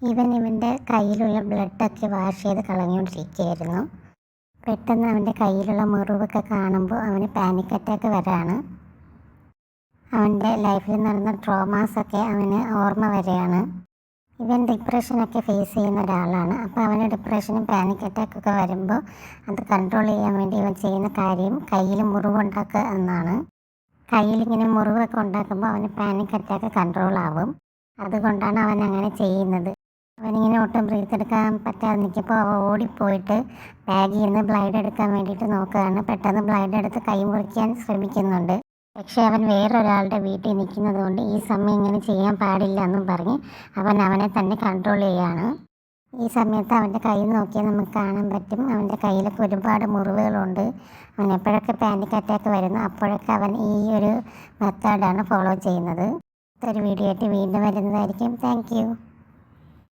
ഇവൻ്റെ കയ്യിലുള്ള ബ്ലഡൊക്കെ വാഷ് ചെയ്ത് കളഞ്ഞുകൊണ്ടിരിക്കുകയായിരുന്നു. പെട്ടെന്ന് അവൻ്റെ കയ്യിലുള്ള മുറിവൊക്കെ കാണുമ്പോൾ അവന് പാനിക് അറ്റാക്ക് വരികയാണ്. അവൻ്റെ ലൈഫിൽ നടന്ന ട്രോമാസൊക്കെ അവന് ഓർമ്മ വരികയാണ്. ഇവൻ ഡിപ്രഷനൊക്കെ ഫേസ് ചെയ്യുന്ന ഒരാളാണ്. അപ്പോൾ അവന് ഡിപ്രഷനും പാനിക് അറ്റാക്കൊക്കെ വരുമ്പോൾ അത് കൺട്രോൾ ചെയ്യാൻ വേണ്ടി ഇവൻ ചെയ്യുന്ന കാര്യം കയ്യിൽ മുറിവുണ്ടാക്കുക എന്നാണ്. കയ്യിലിങ്ങനെ മുറിവൊക്കെ ഉണ്ടാക്കുമ്പോൾ അവന് പാനിക് അറ്റാക്ക് കൺട്രോൾ ആവും. അതുകൊണ്ടാണ് അവൻ അങ്ങനെ ചെയ്യുന്നത്. അവനിങ്ങനെ ഒട്ടും ബ്രീത്ത് എടുക്കാൻ പറ്റാതെ നിൽക്കുമ്പോൾ അവൻ ഓടിപ്പോയിട്ട് ബാഗിൽ നിന്ന് ബ്ലൈഡ് എടുക്കാൻ വേണ്ടിയിട്ട് നോക്കുകയാണ്. പെട്ടെന്ന് ബ്ലൈഡ് എടുത്ത് കൈ മുറിക്കാൻ ശ്രമിക്കുന്നുണ്ട്. പക്ഷേ അവൻ വേറൊരാളുടെ വീട്ടിൽ നിൽക്കുന്നത് കൊണ്ട് ഈ സമയം ഇങ്ങനെ ചെയ്യാൻ പാടില്ല എന്നും പറഞ്ഞ് അവൻ അവനെ തന്നെ കൺട്രോൾ ചെയ്യുകയാണ്. ഈ സമയത്ത് അവൻ്റെ കൈ നോക്കിയാൽ നമുക്ക് കാണാൻ പറ്റും, അവൻ്റെ കയ്യിലൊക്കെ ഒരുപാട് മുറിവുകളുണ്ട്. അവൻ എപ്പോഴൊക്കെ പാനിക് അറ്റാക്ക് വരുന്നു അപ്പോഴൊക്കെ അവൻ ഈ ഒരു മെത്തേഡാണ് ഫോളോ ചെയ്യുന്നത്. ഒരു വീഡിയോ ആയിട്ട് വീണ്ടും വരുന്നതായിരിക്കും. Thank you.